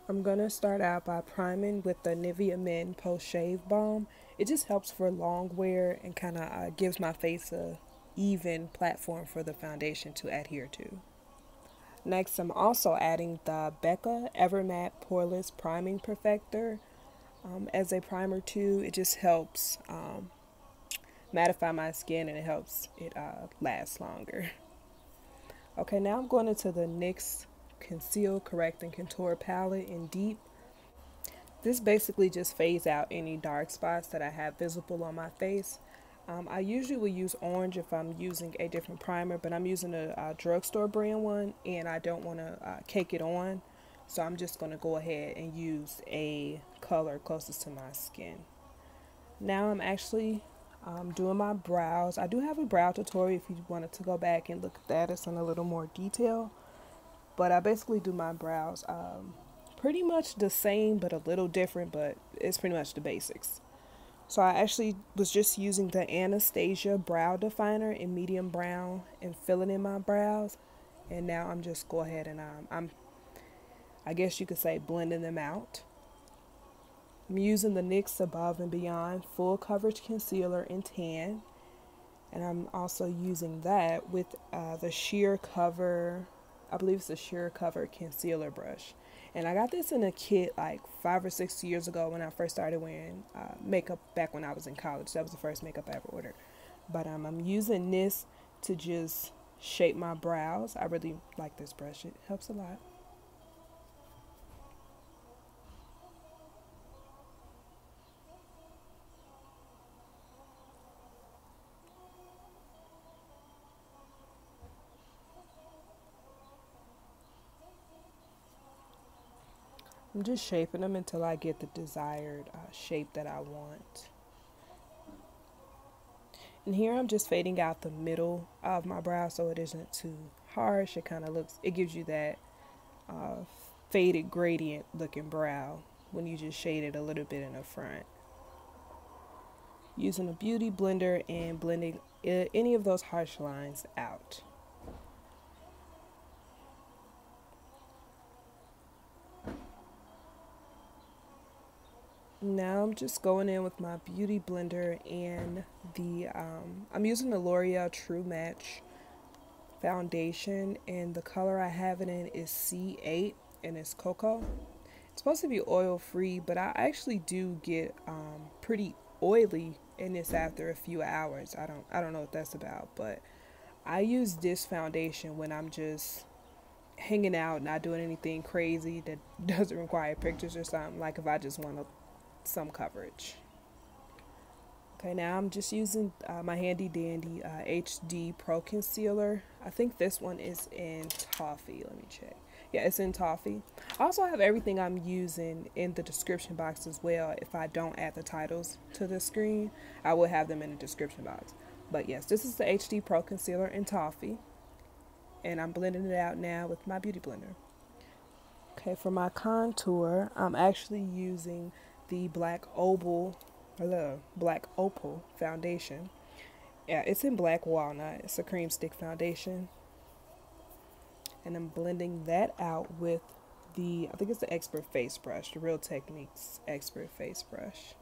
I'm going to start out by priming with the Nivea Men Post Shave Balm. It just helps for long wear and kind of gives my face a even platform for the foundation to adhere to. Next, I'm also adding the Becca Evermatte Poreless Priming Perfector as a primer too. It just helps mattify my skin and it helps it last longer. Okay, now I'm going into the NYX Conceal, Correct, and Contour palette in Deep. This basically just fades out any dark spots that I have visible on my face. I usually will use orange if I'm using a different primer, but I'm using a drugstore brand one and I don't want to cake it on. So I'm just going to go ahead and use a color closest to my skin. Now I'm actually doing my brows. I do have a brow tutorial if you wanted to go back and look at that. It's in a little more detail. But I basically do my brows pretty much the same but a little different, but it's pretty much the basics. So I actually was just using the Anastasia brow definer in medium brown and filling in my brows. And now I'm just go ahead and I guess you could say blending them out. I'm using the NYX Above and Beyond Full Coverage Concealer in Tan. And I'm also using that with the Sheer Cover, I believe it's the Sheer Cover Concealer Brush. And I got this in a kit like 5 or 6 years ago when I first started wearing makeup back when I was in college. That was the first makeup I ever ordered. But I'm using this to just shape my brows. I really like this brush. It helps a lot. I'm just shaping them until I get the desired shape that I want. And here I'm just fading out the middle of my brow so it isn't too harsh. It kind of looks, it gives you that uh, faded gradient looking brow when you just shade it a little bit in the front. Using a beauty blender and blending any of those harsh lines out. Now I'm just going in with my beauty blender and I'm using the L'Oreal True Match foundation, and the color I have it in is C8 and it's cocoa. It's supposed to be oil free, but I actually do get pretty oily in this after a few hours. I don't know what that's about, but I use this foundation when I'm just hanging out, not doing anything crazy that doesn't require pictures or something, like if I just want some coverage. Okay, now I'm just using my handy dandy HD Pro Concealer. I think this one is in Toffee. Let me check. Yeah, it's in Toffee. I also have everything I'm using in the description box as well. If I don't add the titles to the screen, I will have them in the description box. But yes, this is the HD Pro Concealer in Toffee. And I'm blending it out now with my beauty blender. Okay, for my contour, I'm actually using the Black Opal foundation. Yeah, it's in Black Walnut. It's a cream stick foundation. And I'm blending that out with I think it's the Expert Face Brush, the Real Techniques Expert Face Brush.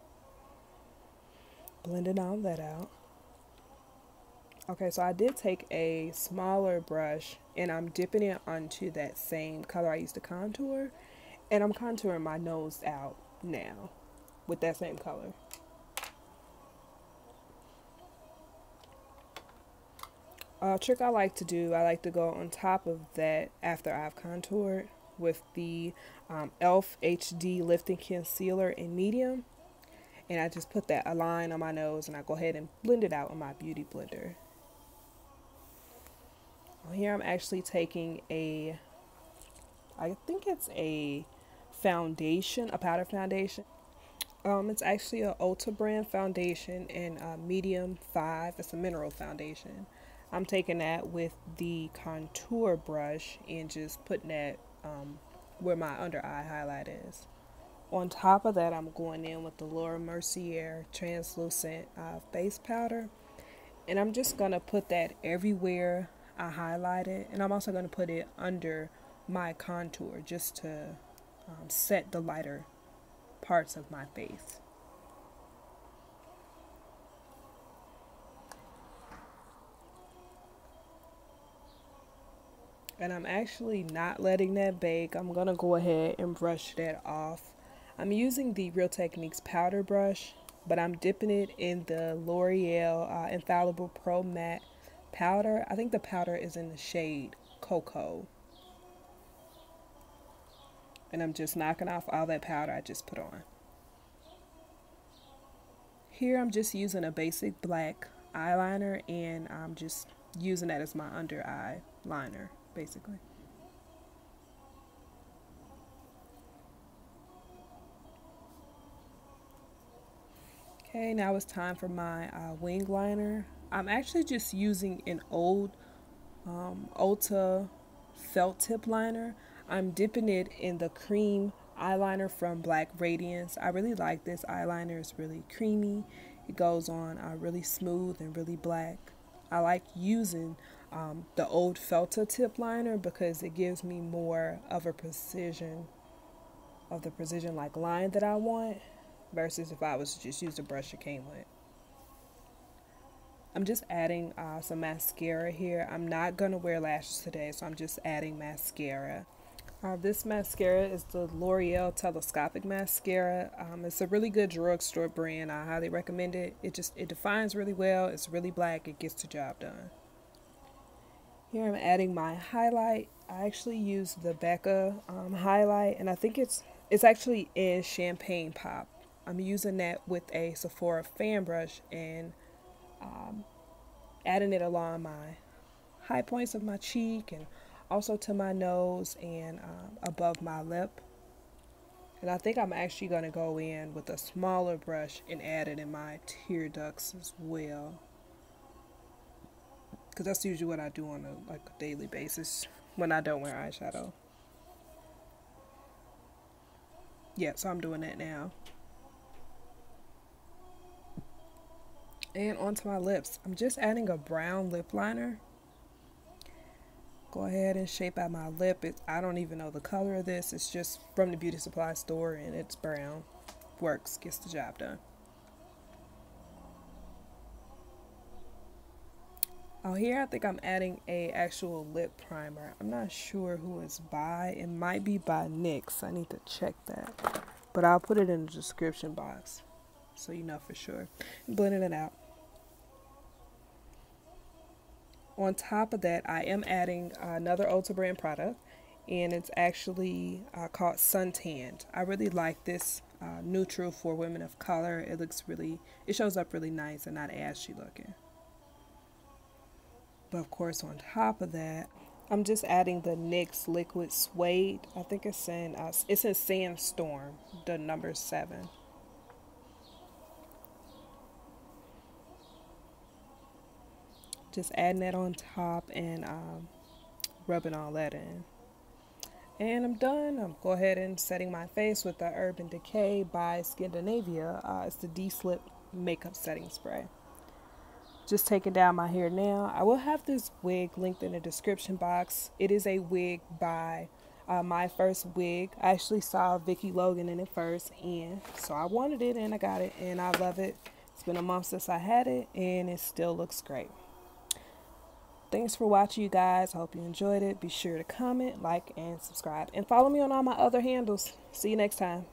Blending all that out. Okay, so I did take a smaller brush and I'm dipping it onto that same color I used to contour. And I'm contouring my nose out now with that same color. Trick I like to do, I like to go on top of that after I've contoured with the e.l.f. HD Lifting Concealer in medium. And I just put a line on my nose and I go ahead and blend it out with my beauty blender. Here I'm actually taking I think it's a foundation, a powder foundation. It's actually a Ulta brand foundation in medium 5. It's a mineral foundation. I'm taking that with the contour brush and just putting that where my under eye highlight is. On top of that, I'm going in with the Laura Mercier translucent face powder. And I'm just going to put that everywhere I highlight it. And I'm also going to put it under my contour just to set the lighter parts of my face. And I'm actually not letting that bake. I'm going to go ahead and brush that off. I'm using the Real Techniques powder brush, but I'm dipping it in the L'Oreal Infallible Pro Matte powder. I think the powder is in the shade Cocoa. And I'm just knocking off all that powder I just put on. Here I'm just using a basic black eyeliner, and I'm just using that as my under eye liner, basically. Okay, now it's time for my wing liner. I'm actually just using an old Ulta felt tip liner. I'm dipping it in the cream eyeliner from Black Radiance. I really like this eyeliner. It's really creamy. It goes on really smooth and really black. I like using the old Felta tip liner because it gives me more of a precision like line that I want versus if I was to just use the brush it came with. I'm just adding some mascara here. I'm not going to wear lashes today, so I'm just adding mascara. This mascara is the L'Oreal Telescopic Mascara. It's a really good drugstore brand. I highly recommend it. It defines really well. It's really black. It gets the job done. Here I'm adding my highlight. I actually use the Becca highlight, and I think it's actually in Champagne Pop. I'm using that with a Sephora fan brush and adding it along my high points of my cheek and also to my nose and above my lip. And I think I'm actually going to go in with a smaller brush and add it in my tear ducts as well, because that's usually what I do on a daily basis when I don't wear eyeshadow. Yeah, so I'm doing that now. And onto my lips, I'm just adding a brown lip liner. Go ahead and shape out my lip. I don't even know the color of this. It's just from the beauty supply store and it's brown. Works, gets the job done. Oh, here I think I'm adding a actual lip primer. I'm not sure who it's by. It might be by NYX. I need to check that. But I'll put it in the description box so you know for sure. Blending it out. On top of that, I am adding another Ulta brand product, and it's actually called Suntanned. I really like this neutral for women of color. It shows up really nice and not ashy looking. But of course, on top of that, I'm just adding the NYX Liquid Suede. I think it's in Sandstorm, the number 7. Just adding that on top and rubbing all that in. And I'm done. I'm go ahead and setting my face with the Urban Decay by Scandinavia. It's the D-Slip makeup setting spray. Just taking down my hair now. I will have this wig linked in the description box. It is a wig by My First Wig. I actually saw Vicky Logan in it first, and so I wanted it and I got it, and I love it. It's been a month since I had it, and it still looks great. Thanks for watching, you guys. I hope you enjoyed it. Be sure to comment, like, and subscribe. And follow me on all my other handles. See you next time.